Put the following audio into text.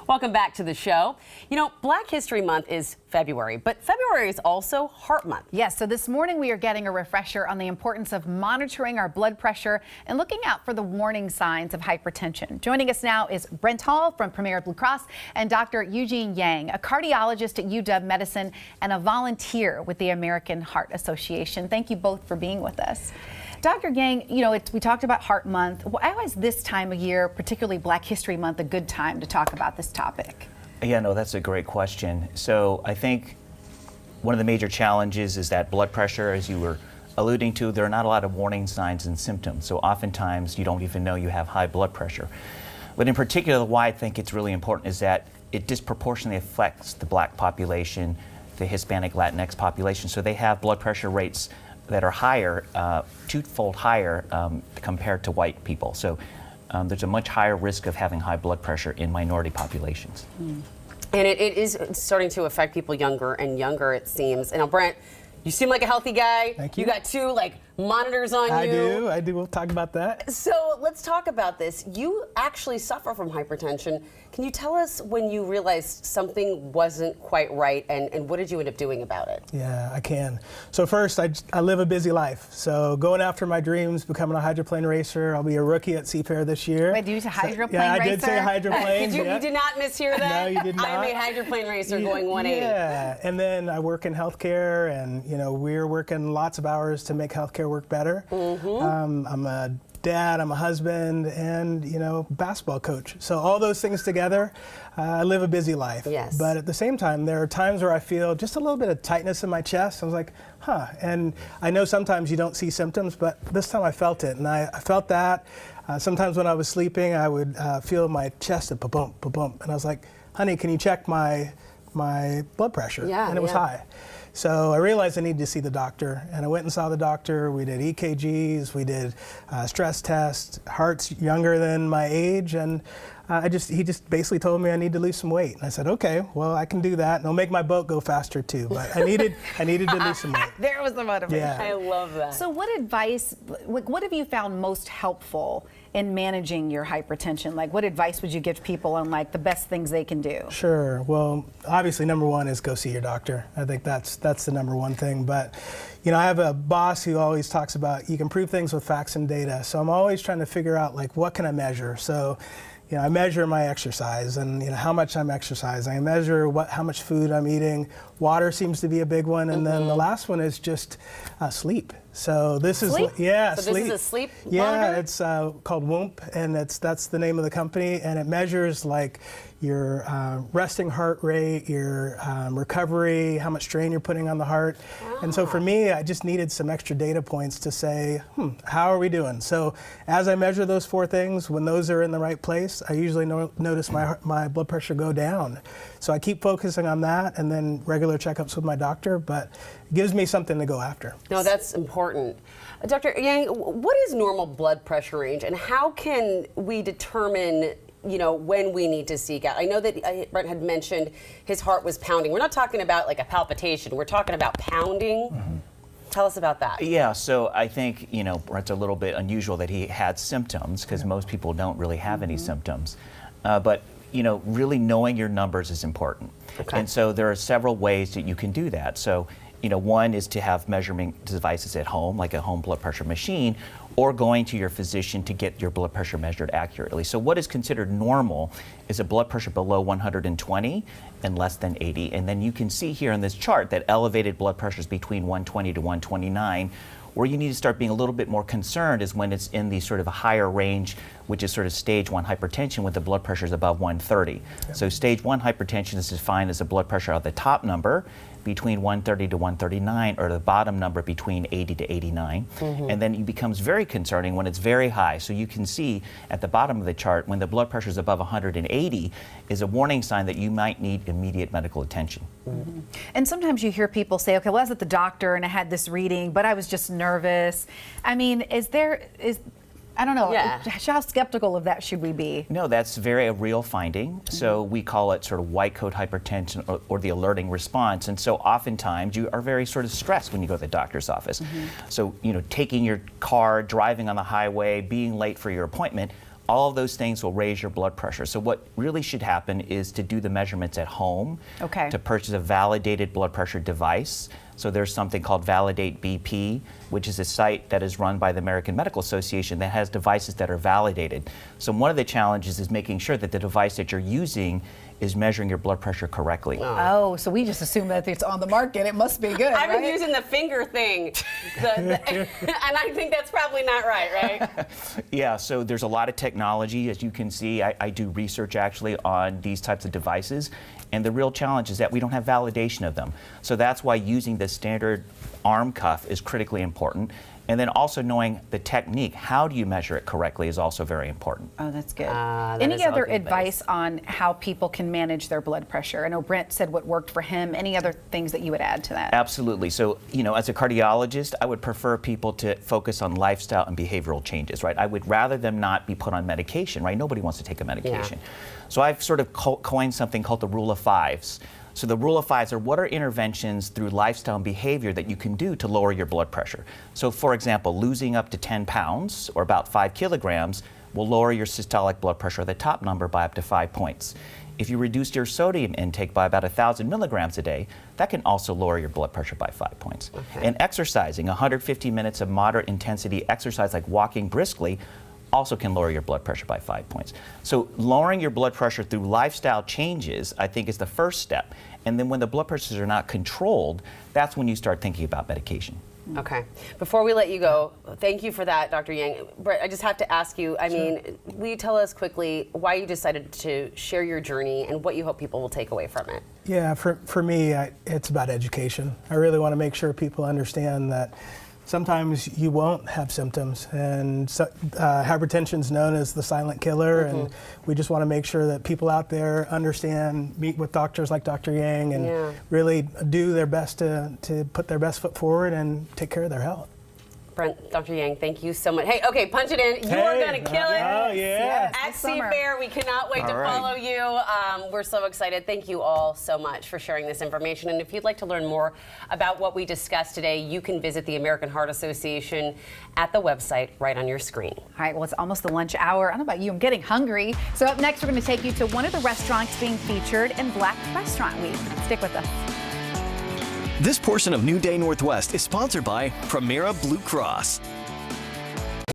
Welcome back to the show. You know, Black History Month is February, but February is also Heart Month. Yes, so this morning we are getting a refresher on the importance of monitoring our blood pressure and looking out for the warning signs of hypertension. Joining us now is Brent Hall from Premera Blue Cross and Dr. Eugene Yang, a cardiologist at UW Medicine and a volunteer with the American Heart Association. Thank you both for being with us. Dr. Yang, you know, we talked about Heart Month. Why is this time of year, particularly Black History Month, a good time to talk about this topic? Yeah, no, that's a great question. So I think one of the major challenges is that blood pressure, as you were alluding to, there are not a lot of warning signs and symptoms. So oftentimes you don't even know you have high blood pressure. But in particular, why I think it's really important is that it disproportionately affects the Black population, the Hispanic Latinx population. So they have blood pressure rates that are higher, twofold higher compared to white people. So there's a much higher risk of having high blood pressure in minority populations. And it is starting to affect people younger and younger, it seems. And now, Brent, you seem like a healthy guy. Thank you. You got two monitors on you. I do. We'll talk about that. So let's talk about this. You actually suffer from hypertension. Can you tell us when you realized something wasn't quite right, and what did you end up doing about it? Yeah, I can. So first, I live a busy life. So going after my dreams, becoming a hydroplane racer. I'll be a rookie at CPAIR this year. Wait, do you say hydroplane racer? Yeah, racer? I did say hydroplane. You did not mishear that? No, you did not. I'm a hydroplane racer going 180. Yeah, and then I work in healthcare, and you know we're working lots of hours to make healthcare work better. I'm a dad, I'm a husband, and you know, basketball coach. So all those things together, I live a busy life. Yes. But at the same time, there are times where I feel just a little bit of tightness in my chest. I was like, huh. And I know sometimes you don't see symptoms, but this time I felt it, and I felt that. Sometimes when I was sleeping, I would feel my chest ba-bump, ba-bump, and I was like, honey, can you check my blood pressure? Yeah, and it was high. So I realized I needed to see the doctor, and I went and saw the doctor. We did EKGs, we did stress tests. Heart's younger than my age, and he just basically told me I need to lose some weight. And I said, okay, well I can do that, and it'll make my boat go faster too. But I needed to lose some weight. There was the motivation. Yeah. I love that. So what advice, what have you found most helpful in managing your hypertension? Like, what advice would you give people on like the best things they can do? Sure. Well, obviously, number one is go see your doctor. I think that's the number one thing. But, you know, I have a boss who always talks about you can prove things with facts and data. So I'm always trying to figure out like what can I measure. So, you know, I measure my exercise and you know how much I'm exercising. I measure how much food I'm eating. Water seems to be a big one, and then the last one is just sleep. So this sleep? is yeah, so sleep. This is a sleep Yeah, monitor? it's called WOMP, and that's the name of the company, and it measures like your resting heart rate, your recovery, how much strain you're putting on the heart. And so for me, I just needed some extra data points to say, how are we doing? So as I measure those four things, when those are in the right place, I usually notice my blood pressure go down. So I keep focusing on that, and then regular checkups with my doctor, but it gives me something to go after. No, that's important. Dr. Yang, what is normal blood pressure range, and how can we determine, you know, when we need to seek out? I know that Brent had mentioned his heart was pounding. We're not talking about like a palpitation. We're talking about pounding. Tell us about that. Yeah, so I think, you know, Brent's a little bit unusual that he had symptoms because most people don't really have any symptoms. But you know, really knowing your numbers is important. Okay. And so there are several ways that you can do that. So, you know, one is to have measurement devices at home, like a home blood pressure machine, or going to your physician to get your blood pressure measured accurately. So what is considered normal is a blood pressure below 120 and less than 80. And then you can see here on this chart that elevated blood pressures between 120 to 129. Where you need to start being a little bit more concerned is when it's in the sort of a higher range, which is sort of stage 1 hypertension when the blood pressure is above 130. Yep. So stage 1 hypertension is defined as a blood pressure at the top number between 130 to 139, or the bottom number between 80 to 89. And then it becomes very concerning when it's very high. So you can see at the bottom of the chart, when the blood pressure is above 180 is a warning sign that you might need immediate medical attention. And sometimes you hear people say, okay, well, I was at the doctor and I had this reading, but I was just nervous. I mean, I don't know, how skeptical of that should we be? No, that's a real finding. So we call it sort of white coat hypertension or the alerting response. And so oftentimes you are very sort of stressed when you go to the doctor's office. So, you know, taking your car, driving on the highway, being late for your appointment, all of those things will raise your blood pressure. So what really should happen is to do the measurements at home, Okay. to purchase a validated blood pressure device. So there's something called Validate BP, which is a site that is run by the American Medical Association that has devices that are validated. So one of the challenges is making sure that the device that you're using is measuring your blood pressure correctly. Oh, so we just assume that it's on the market. It must be good, I've been right? using the finger thing, and I think that's probably not right? Yeah, so there's a lot of technology. As you can see, I do research actually on these types of devices, and the real challenge is that we don't have validation of them. So that's why using the standard arm cuff is critically important. And then also knowing the technique, how do you measure it correctly, is also very important. Oh, that's good. That is Any all other good advice on how people can manage their blood pressure? I know Brent said what worked for him. Any other things that you would add to that? Absolutely. So, as a cardiologist, I would prefer people to focus on lifestyle and behavioral changes, right? I would rather them not be put on medication, right? Nobody wants to take a medication. So I've sort of coined something called the rule of fives. So the rule of fives are what are interventions through lifestyle and behavior that you can do to lower your blood pressure. So for example, losing up to 10 pounds or about 5 kilograms will lower your systolic blood pressure, the top number, by up to 5 points. If you reduce your sodium intake by about 1,000 milligrams a day, that can also lower your blood pressure by 5 points. Okay. And exercising, 150 minutes of moderate intensity exercise like walking briskly, also can lower your blood pressure by 5 points. So lowering your blood pressure through lifestyle changes, I think, is the first step. And then when the blood pressures are not controlled, that's when you start thinking about medication. Okay. Before we let you go, thank you for that, Dr. Yang. Brett, I just have to ask you, will you tell us quickly why you decided to share your journey and what you hope people will take away from it? Yeah, for me, it's about education. I really want to make sure people understand that sometimes you won't have symptoms, and hypertension is known as the silent killer, and we just want to make sure that people out there understand, meet with doctors like Dr. Yang, and really do their best to put their best foot forward and take care of their health. Brent, Dr. Yang, thank you so much. Hey, okay, punch it in. You are going to kill it. Oh, yeah. At Seafair, we cannot wait to follow you. We're so excited. Thank you all so much for sharing this information. And if you'd like to learn more about what we discussed today, you can visit the American Heart Association at the website right on your screen. All right, well, it's almost the lunch hour. I don't know about you, I'm getting hungry. So up next, we're going to take you to one of the restaurants being featured in Black Restaurant Week. Stick with us. This portion of New Day Northwest is sponsored by Premera Blue Cross.